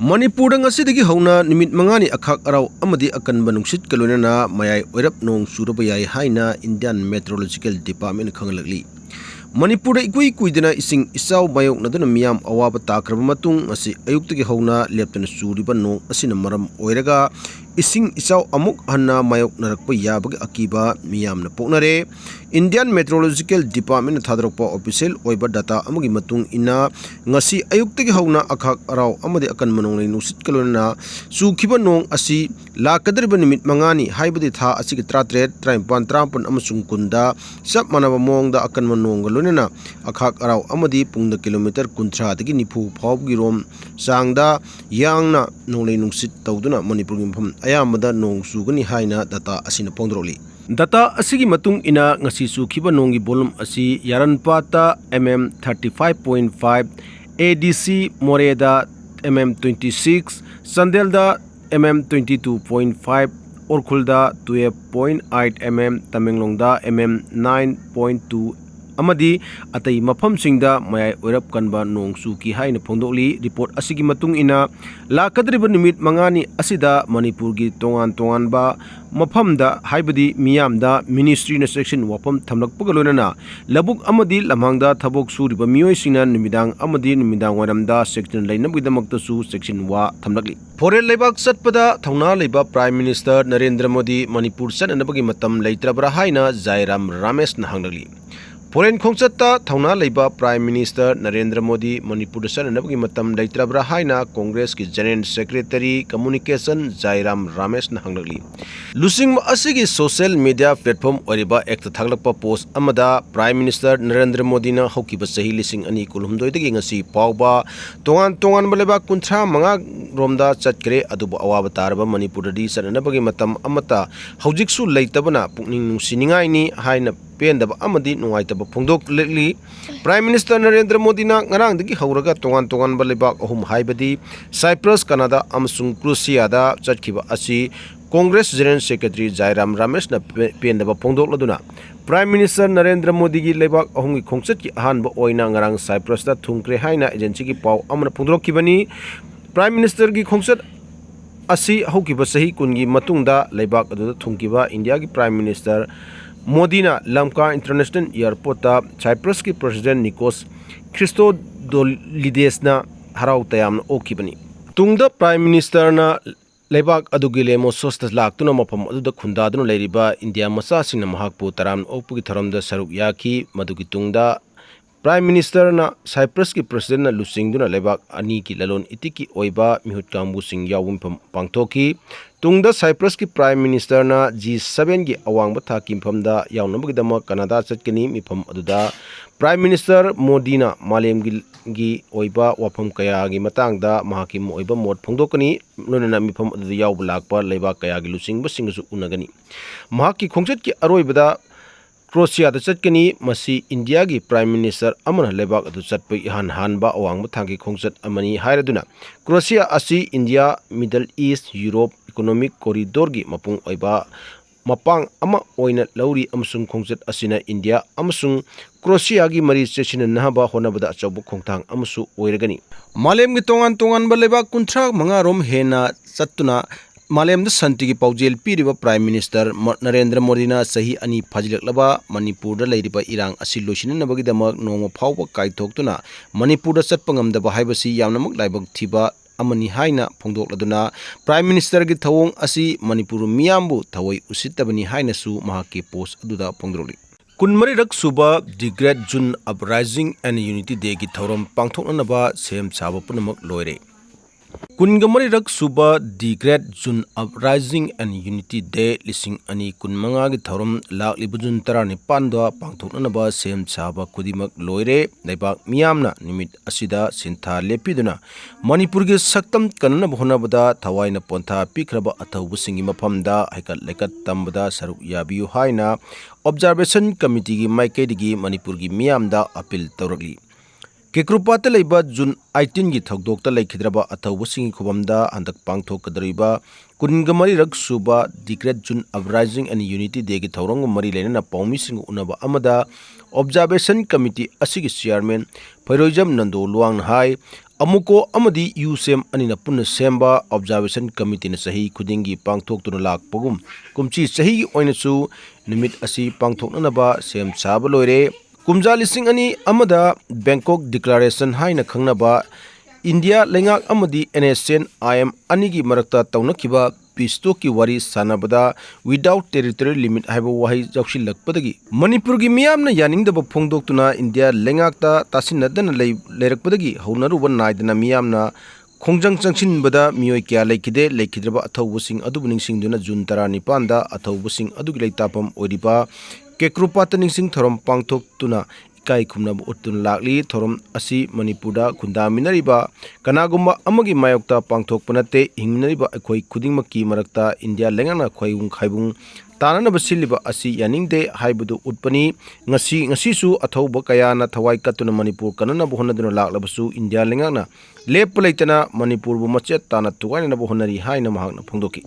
Manipur ngasi hauna nimit mangani akhak araw amadi akan banungsit kalonana mayay oirap nong surabayay haina Indian Meteorological Department khanglagli. Manipur ikui kuidana ising isaw mayok naduna miyam awaba takraba matung asi ayuktagi hauna leptana suriba nong asina maram oiraga ising isaw amuk hanna mayok narakpa yabagi akiba miyam na poknare. Indian Meteorological Department thadrakpa official oiba data amagi matung ina ngasi ayuktagi hauna akhak araw amadi akan manonglay nusit kalonana sukhiba nong asi lakadriba nimit mangani haibadi tha asigi tratret traimpan trampun amasung kunda sab manaba mongda akan manong galonana akhak araw amadi pungda kilometer kuntra dagi nifu phawgi rom sangda yangna nonglay nusit tawduna Manipur gi mpham ayamada nong sugani haina data asina pongdroli. Data asigi matung ina ngasi sukhiba nongi volume asi Yaranpata mm 35.5, ADC Moreda mm 26, Sandelda mm 22.5, Orkhulda 12.8 mm, Tamenglongda mm 9.2 amadi atay maphamsingda mayay oirap kanba nong suki haina phongdokli. Report asigi matung ina lakadriba nimit mangani asida Manipur gi tongan ba maphamda haibadi miyamda ministry na section wapam thamlakpaga loinana labuk amadi lamhangda thabok suriba miyoi singna nimidang amadi nimidang waramda section lainabgidamakta su section wa thamlakli. Foreign leibak satpada thauna leiba Prime Minister Narendra Modi Manipur sananabagi matam leitrabra haina Jairam Ramesh na hanglagli. Foreign khongchatta thauna leiba Prime Minister Narendra Modi Manipur sananabagi matam leitrabra haina Congress ki General Secretary Communication Jairam Ramesh na hanglagli. Lusing asigi social media platform oriba ekta thaglakpa post amada Prime Minister Narendra Modi na hokiba sahi lising ani kulhumdoi dagi ngasi pawba tongan baleba kuntra manga romda chatkre adubu awaba taraba Manipur di sananabagi matam amata haujiksu leitabana pukning nungsiningai ni haina pendaba amadi nungaitaba phongdok lekli. Prime Minister Narendra Modi na ngarang dagi hauraga tongan baleba ahum haibadi Cyprus, Canada amasung Croatia da chatkhiba asi Congress General Secretary Jairam Ramesh na pendaba phongdok laduna Prime Minister Narendra Modi gi lebak ahum gi khongchat ki ahanba oina ngarang Cyprus da thungkre haina agency gi paw amana phongdok kibani. Prime Minister gi khongchat asi hokiba sahi kungi matungda lebak adu thungkiba India gi Prime Minister Modina Lamka International Airport ta Cyprus ki President Nikos Christodoulides na harau tayam okibani. Tungda Prime Minister na lebak adugi lemo sosta laktuna mafam aduda khundaduna leiriba India masa singna mahakpu taram okpugi tharamda saruk yaki. Madugi tungda Prime Minister na Cyprus ki President na lusingduna lebak ani ki lalon itiki oiba mihut kambu sing yawum pangthoki. Tungda Cyprus ki Prime Minister na G7 gi awang batha kimfamda yawnabagidama Canada chatkani mifam aduda Prime Minister Modi na malem gi oiba wafam kaya gi matangda mahakim oiba mot phongdokani lonana mifam aduda yawba lakpa leiba kaya gi lusingba singsu unagani. Mahaki khongchat ki aroibada Croatia da chatkani masi India gi Prime Minister amana lebak adu chatpai hanba awang bathangi khongchat amani hairaduna Croatia asi India Middle East Europe Economic Corridor gi mapung oiba mapang ama oina lauri amasung khongchat asina India amasung Croatia gi mari chechina nahaba honabada achawbu khongthang amasu oiragani. Malem gi tongan ba lebak kunthra manga rom hena chattuna Malem da santi gi paujel piriba Prime Minister Narendra Modi na sahi ani phajilaklaba Manipur da leiriba irang asi losinanabagi damak nongma phawba kaithoktuna Manipur da chatpa ngamdaba haibasi yamnamak laibak thiba amani haina phongdokladuna Prime Minister gi thawong asi Manipur miyambu thawai usittabani haina su mahaki post aduda phongdroli. Kunmari rak suba the Great June Uprising and Unity Day gi thoram pangthoknanaba sem chaba punamak loire. Kungamari rak suba the Great June Uprising and Unity Day lising ani kunmanga gi thoram lakliba June 19 da pangthoknanaba sem chaba kudimak loire. Leibak miyamna nimit asida sintha lepiduna Manipur gi saktam kananaba honabada thawaina pontha pikraba athaubusingi mafamda haikat lekat tambada saruk yabiyu haina Observation Committee gi maikaidigi Manipur gi miyamda appeal tawrakli. Kekrupata leiba June 18 gi thokdokta leikhidraba athaubasingi khubamda handak pangthokkadariba kungamari rak suba declared June Uprising and Unity Day gi thorong mari lenana paumising unaba amada observation committee asigi chairman Phairojam Nando Luang hai amuko amadi USEM anina punna semba observation committee na sahi khudingi pangthoktuna lakpagum kumchi sahi gi oinachu nimit asi pangthoknanaba sem chaba loire Kumja lising ani amada Bangkok Declaration haina khangnaba India lengak amadi NSN IM anigi marakta taunakiba peace talk ki wari sanabada without territory limit haiba wahi jaushilakpadagi Manipur gi miyamna yaningdaba phongdoktuna India lengakta tasinadana leirakpadagi haunaruba naidana miyamna khongjang changsinbada miyoi kya leikhidraba athawbusing adubu ningsingduna June 19 da athawbusing adugi leitapam oriba Kekrupata ningsing thorom pangthok tuna ikai khumnaba utun lakli thorom asi Manipurda khundaminariba kanagumba amagi mayokta pangthok panate hingminariba akhoi khudingmaki marakta India lengana khoiung khaibung tananaba siliba asi yaningde haibudu utpani ngasi su athauba kayana thawai katuna Manipur kanana bohonaduna laklabasu India lengana lepp leitana Manipur bu machet tana tugaina bohonari haina mahakna phongdoki